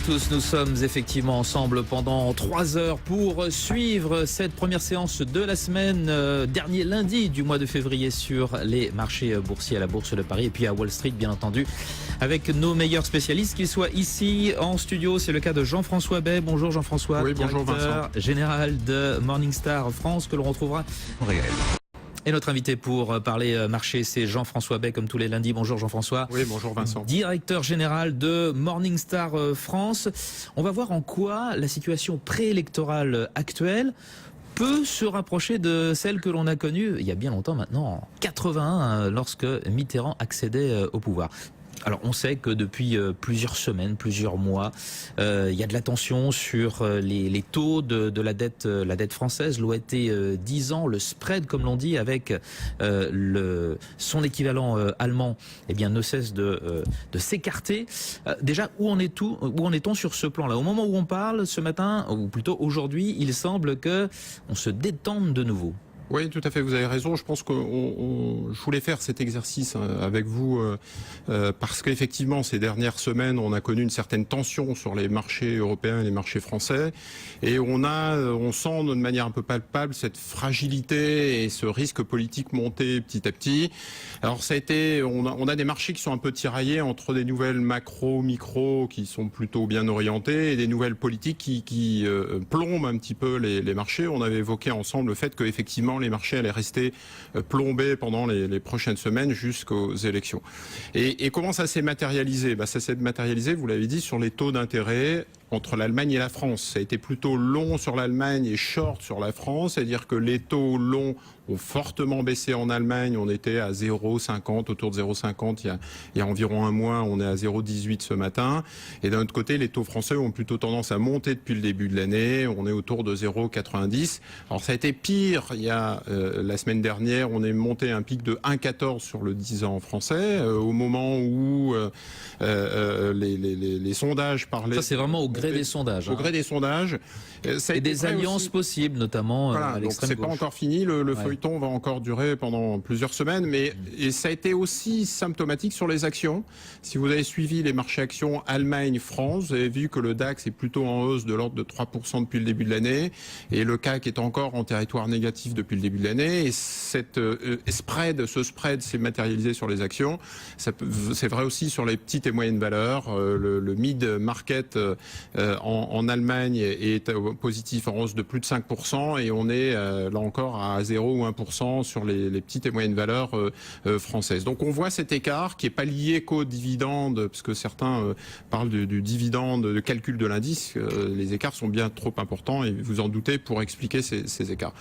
Tous, nous sommes effectivement ensemble pendant 3 heures pour suivre cette première séance de la semaine, dernier lundi du mois de février sur les marchés boursiers à la Bourse de Paris et puis à Wall Street bien entendu avec nos meilleurs spécialistes, qu'ils soient ici en studio. C'est le cas de Jean-François Bay. Bonjour Jean-François, oui, bonjour directeur général de Morningstar France que l'on retrouvera réel. Et notre invité pour parler marché, c'est Jean-François Bay, comme tous les lundis. Bonjour Jean-François. Oui, bonjour Vincent. Directeur général de Morningstar France. On va voir en quoi la situation préélectorale actuelle peut se rapprocher de celle que l'on a connue il y a bien longtemps maintenant, en 81, lorsque Mitterrand accédait au pouvoir. Alors on sait que depuis plusieurs semaines, plusieurs mois, il y a de la tension sur les taux de la dette française, l'OAT 10 ans, le spread comme l'on dit, avec son équivalent allemand, eh bien ne cesse de s'écarter. Déjà où en est-on sur ce plan-là? Au moment où on parle ce matin, ou plutôt aujourd'hui, il semble que on se détende de nouveau. Oui, tout à fait, vous avez raison. Je pense que je voulais faire cet exercice avec vous parce qu'effectivement, ces dernières semaines, on a connu une certaine tension sur les marchés européens et les marchés français. Et on sent de manière un peu palpable cette fragilité et ce risque politique monter petit à petit. Alors on a des marchés qui sont un peu tiraillés entre des nouvelles macro, micro qui sont plutôt bien orientées et des nouvelles politiques qui plombent un petit peu les marchés. On avait évoqué ensemble le fait qu'effectivement, les marchés allaient rester plombés pendant les prochaines semaines jusqu'aux élections. Et comment ça s'est matérialisé? Ça s'est matérialisé, vous l'avez dit, sur les taux d'intérêt entre l'Allemagne et la France. Ça a été plutôt long sur l'Allemagne et short sur la France, c'est-à-dire que les taux longs ont fortement baissé en Allemagne. On était à 0,50, autour de 0,50 il y a environ un mois. On est à 0,18 ce matin. Et d'un autre côté, les taux français ont plutôt tendance à monter depuis le début de l'année. On est autour de 0,90. Alors ça a été pire. Il y a la semaine dernière, on est monté à un pic de 1,14 sur le 10 ans français, au moment où les sondages parlaient... Ça, c'est vraiment au gré des sondages. Au gré des sondages. Et des alliances possibles, notamment à l'extrême gauche. C'est pas encore fini. Le feuilleton va encore durer pendant plusieurs semaines, et ça a été aussi symptomatique sur les actions. Si vous avez suivi les marchés actions Allemagne-France, vous avez vu que le DAX est plutôt en hausse de l'ordre de 3% depuis le début de l'année, et le CAC est encore en territoire négatif depuis le début de l'année, et ce spread s'est matérialisé sur les actions. C'est vrai aussi sur les petites et moyennes valeurs. Le mid-market en Allemagne est positif en hausse de plus de 5%, et on est là encore à 0 ou 1% sur les petites et moyennes valeurs françaises. Donc on voit cet écart qui n'est pas lié qu'au dividende, parce que certains parlent du dividende, de calcul de l'indice. Les écarts sont bien trop importants, et vous en doutez, pour expliquer ces écarts.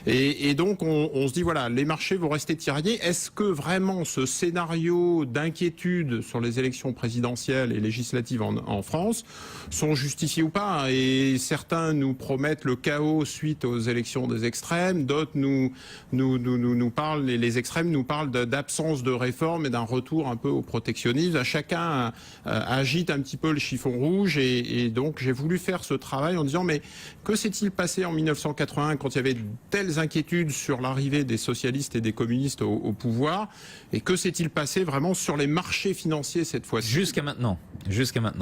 Et donc on se dit, voilà, les marchés vont rester tiraillés. Est-ce que vraiment ce scénario d'inquiétude sur les élections présidentielles et législatives en France sont justifiés ou pas? Et certains nous promettent le chaos suite aux élections des extrêmes, d'autres nous parlent, les extrêmes nous parlent d'absence de réforme et d'un retour un peu au protectionnisme. Chacun agite un petit peu le chiffon rouge, et donc j'ai voulu faire ce travail en disant, mais que s'est-il passé en 1981 quand il y avait de telles inquiétudes sur l'arrivée des socialistes et des communistes au pouvoir, et que s'est-il passé vraiment sur les marchés financiers cette fois-ci? Jusqu'à maintenant.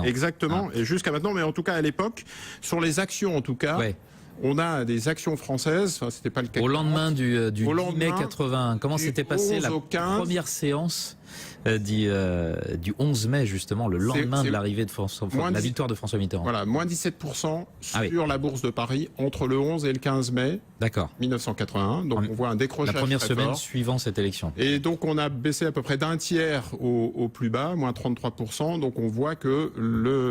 Exactement, et jusqu'à maintenant, mais en tout cas à l'époque, sur les actions en tout cas. Ouais. On a des actions françaises, c'était pas le cas. Au lendemain du 10 mai 80, comment s'était passée la première séance du 11 mai, justement, le lendemain de l'arrivée de la victoire de François Mitterrand? Voilà, moins 17% sur la Bourse de Paris entre le 11 et le 15 mai 1981. Donc on voit un décrochage. La première semaine suivant cette élection. Et donc on a baissé à peu près d'un tiers au plus bas, moins 33%. Donc on voit que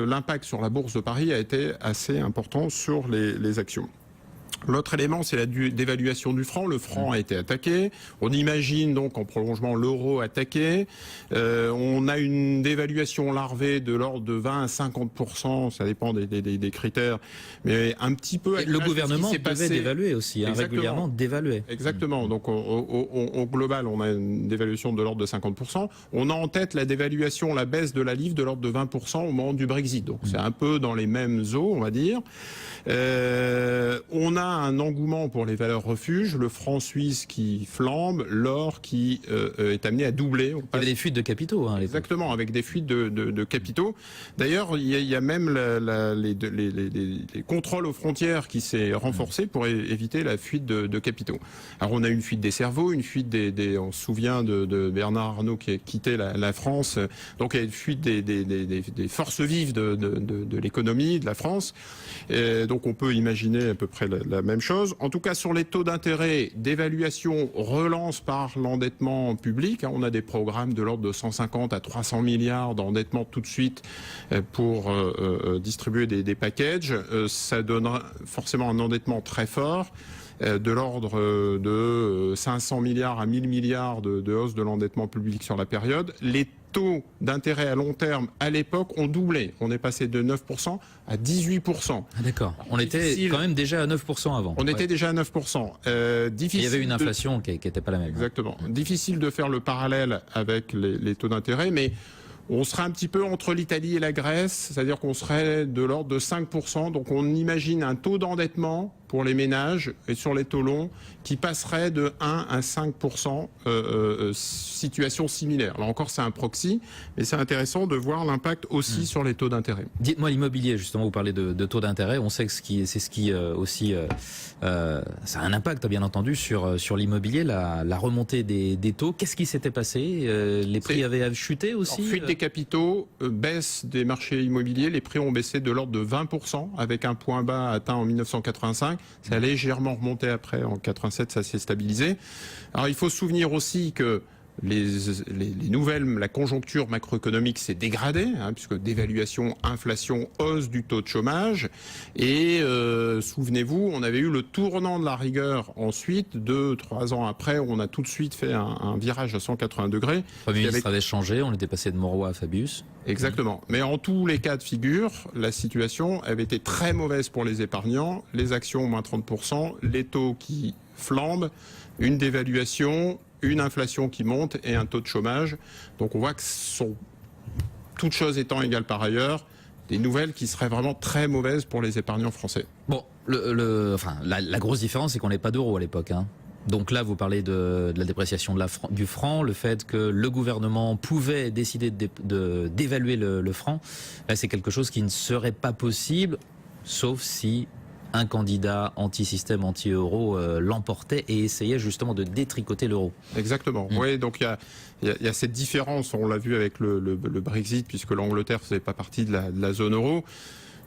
l'impact sur la Bourse de Paris a été assez important sur les actions. L'autre élément, c'est la dévaluation du franc. Le franc a été attaqué. On imagine donc en prolongement l'euro attaqué. On a une dévaluation larvée de l'ordre de 20 à 50%. Ça dépend des critères. Mais un petit peu... Le gouvernement devait dévaluer aussi, régulièrement dévaluer. Exactement. Donc au global, on a une dévaluation de l'ordre de 50%. On a en tête la dévaluation, la baisse de la livre de l'ordre de 20% au moment du Brexit. Donc c'est un peu dans les mêmes eaux, on va dire. On a un engouement pour les valeurs refuges, le franc suisse qui flambe, l'or qui est amené à doubler. Il y avait des fuites de capitaux. Hein, exactement, avec des fuites de capitaux. D'ailleurs, il y a même les contrôles aux frontières qui s'est renforcé pour éviter la fuite de capitaux. Alors on a une fuite des cerveaux, une fuite on se souvient de Bernard Arnault qui a quitté la France. Donc il y a une fuite des forces vives de l'économie de la France. Et donc on peut imaginer à peu près la même chose. En tout cas, sur les taux d'intérêt, dévaluation relance par l'endettement public. On a des programmes de l'ordre de 150 à 300 milliards d'endettement tout de suite pour distribuer des packages. Ça donnera forcément un endettement très fort, de l'ordre de 500 milliards à 1000 milliards de hausse de l'endettement public sur la période. Les taux d'intérêt à long terme, à l'époque, ont doublé. On est passé de 9% à 18%. Ah, d'accord. On était quand même déjà à 9% avant. On était déjà à 9%. Il y avait une inflation qui n'était pas la même. Exactement. Difficile de faire le parallèle avec les taux d'intérêt, mais on serait un petit peu entre l'Italie et la Grèce, c'est-à-dire qu'on serait de l'ordre de 5%. Donc on imagine un taux d'endettement pour les ménages et sur les taux longs qui passerait de 1 à 5%, situation similaire. Là encore, c'est un proxy, mais c'est intéressant de voir l'impact aussi sur les taux d'intérêt. Dites-moi l'immobilier, justement, vous parlez de taux d'intérêt. On sait que c'est ce qui aussi, ça a un impact, bien entendu, sur l'immobilier, la remontée des taux. Qu'est-ce qui s'était passé? Les prix avaient chuté aussi? Fuite des capitaux, baisse des marchés immobiliers. Les prix ont baissé de l'ordre de 20%, avec un point bas atteint en 1985. Ça a légèrement remonté après, en 87, ça s'est stabilisé. Alors il faut se souvenir aussi que les nouvelles, la conjoncture macroéconomique s'est dégradée, puisque dévaluation, inflation, hausse du taux de chômage. Et souvenez-vous, on avait eu le tournant de la rigueur ensuite, 2-3 ans après, où on a tout de suite fait un virage à 180 degrés. Le Premier ministre avait changé, on était passé de Mauroy à Fabius. Exactement. Mais en tous les cas de figure, la situation avait été très mauvaise pour les épargnants. Les actions moins 30%, les taux qui flambent, une dévaluation, une inflation qui monte et un taux de chômage. Donc on voit que ce sont, toutes choses étant égales par ailleurs, des nouvelles qui seraient vraiment très mauvaises pour les épargnants français. Bon, la grosse différence, c'est qu'on n'avait pas d'euro à l'époque. Donc là, vous parlez de la dépréciation du franc, le fait que le gouvernement pouvait décider d'évaluer le franc. Là, c'est quelque chose qui ne serait pas possible, sauf si un candidat anti-système, anti-euro l'emportait et essayait justement de détricoter l'euro. Exactement. Oui, donc il y a cette différence, on l'a vu avec le Brexit, puisque l'Angleterre ne faisait pas partie de la zone euro.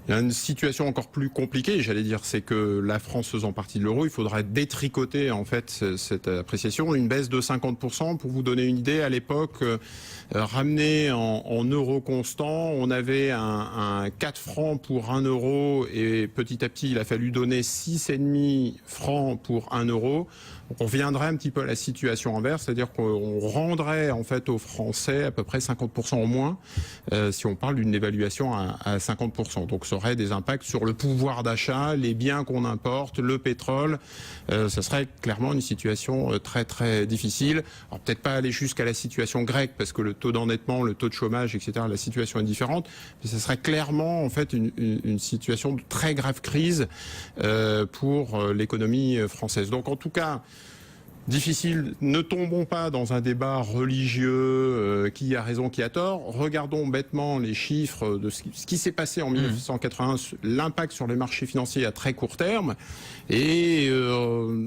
Il y a une situation encore plus compliquée, j'allais dire, c'est que la France faisant partie de l'euro, il faudrait détricoter en fait cette appréciation. Une baisse de 50%, pour vous donner une idée, à l'époque, ramené en euros constants, on avait un 4 francs pour 1 euro et petit à petit, il a fallu donner 6,5 francs pour 1 euro. Donc on reviendrait un petit peu à la situation inverse, c'est-à-dire qu'on rendrait en fait aux Français à peu près 50% en moins si on parle d'une évaluation à 50%. Donc ça aurait des impacts sur le pouvoir d'achat, les biens qu'on importe, le pétrole. Ça serait clairement une situation très très difficile. Alors peut-être pas aller jusqu'à la situation grecque parce que le taux d'endettement, le taux de chômage, etc., la situation est différente. Mais ça serait clairement en fait une situation de très grave crise pour l'économie française. Donc en tout cas, difficile, ne tombons pas dans un débat religieux, qui a raison, qui a tort. Regardons bêtement les chiffres de ce qui s'est passé en 1981, l'impact sur les marchés financiers à très court terme. Et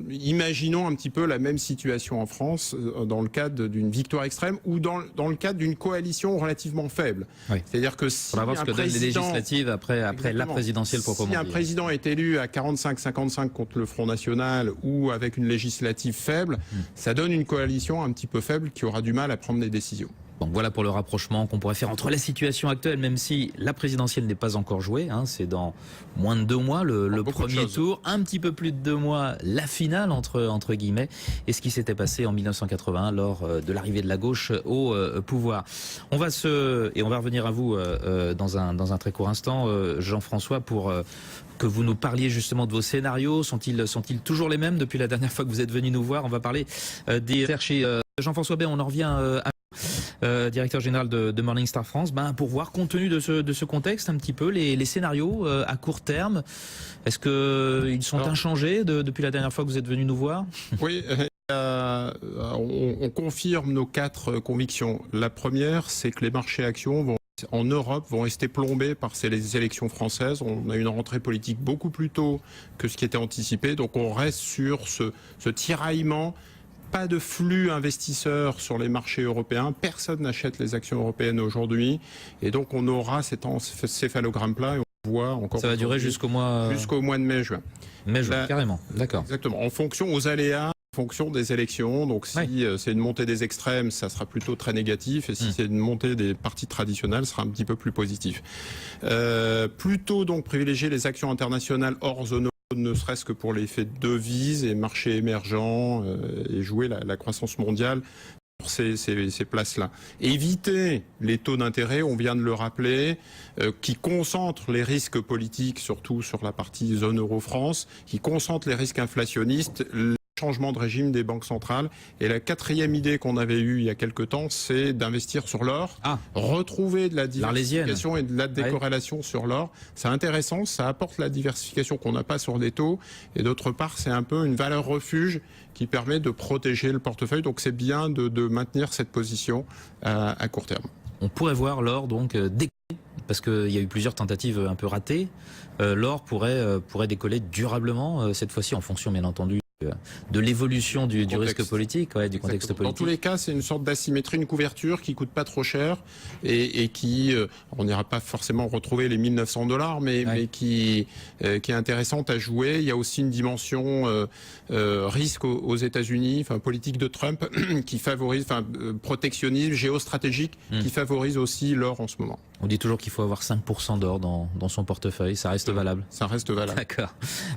imaginons un petit peu la même situation en France dans le cadre d'une victoire extrême ou dans le cadre d'une coalition relativement faible. Oui. C'est-à-dire que si on va voir ce que donnent les législatives après la présidentielle proprement dit. Si un président est élu à 45-55 contre le Front National ou avec une législative faible, ça donne une coalition un petit peu faible qui aura du mal à prendre des décisions. Donc voilà pour le rapprochement qu'on pourrait faire entre la situation actuelle, même si la présidentielle n'est pas encore jouée, c'est dans moins de 2 mois le premier tour, un petit peu plus de 2 mois la finale entre guillemets, et ce qui s'était passé en 1981 lors de l'arrivée de la gauche au pouvoir. On va revenir à vous dans un très court instant, Jean-François, pour que vous nous parliez justement de vos scénarios. Sont-ils toujours les mêmes depuis la dernière fois que vous êtes venu nous voir? On va parler des chez Jean-François Bay, on en revient à directeur général de Morningstar France, pour voir, compte tenu de ce contexte, un petit peu les scénarios à court terme. Est-ce qu'ils sont inchangés depuis la dernière fois que vous êtes venu nous voir? Oui. On confirme nos 4 convictions. La première, c'est que les marchés actions en Europe vont rester plombés par les élections françaises. On a une rentrée politique beaucoup plus tôt que ce qui était anticipé. Donc on reste sur ce tiraillement. Pas de flux investisseurs sur les marchés européens. Personne n'achète les actions européennes aujourd'hui. Et donc on aura cet encéphalogramme plat. Et on voit encore. Ça va durer jusqu'au mois de mai-juin. Mai-juin, carrément. D'accord. Exactement. En fonction aux aléas. En fonction des élections, donc si c'est une montée des extrêmes, ça sera plutôt très négatif, et si c'est une montée des partis traditionnels, ça sera un petit peu plus positif. Plutôt donc privilégier les actions internationales hors zone euro, ne serait-ce que pour l'effet de devise et marchés émergents, et jouer la croissance mondiale pour ces places-là. Éviter les taux d'intérêt, on vient de le rappeler, qui concentrent les risques politiques, surtout sur la partie zone euro-France, qui concentrent les risques inflationnistes, changement de régime des banques centrales. Et la 4e idée qu'on avait eue il y a quelque temps, c'est d'investir sur l'or, retrouver de la diversification et de la décorrélation sur l'or. C'est intéressant, ça apporte la diversification qu'on n'a pas sur des taux, et d'autre part, c'est un peu une valeur refuge qui permet de protéger le portefeuille. Donc c'est bien de maintenir cette position à court terme. On pourrait voir l'or donc décoller, parce qu'il y a eu plusieurs tentatives un peu ratées. L'or pourrait décoller durablement, cette fois-ci en fonction bien entendu de l'évolution du risque politique, du contexte politique. Dans tous les cas, c'est une sorte d'asymétrie, une couverture qui coûte pas trop cher et qui, on n'ira pas forcément retrouver les 1 900 $, mais qui est intéressante à jouer. Il y a aussi une dimension risque aux États-Unis, politique de Trump qui favorise, protectionnisme géostratégique qui favorise aussi l'or en ce moment. On dit toujours qu'il faut avoir 5% d'or dans son portefeuille, ça reste valable. Ça reste valable. D'accord.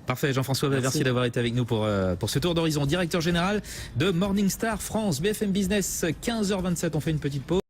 Parfait, Jean-François, merci d'avoir été avec nous pour ce tour d'horizon. Directeur général de Morningstar France, BFM Business, 15h27, on fait une petite pause.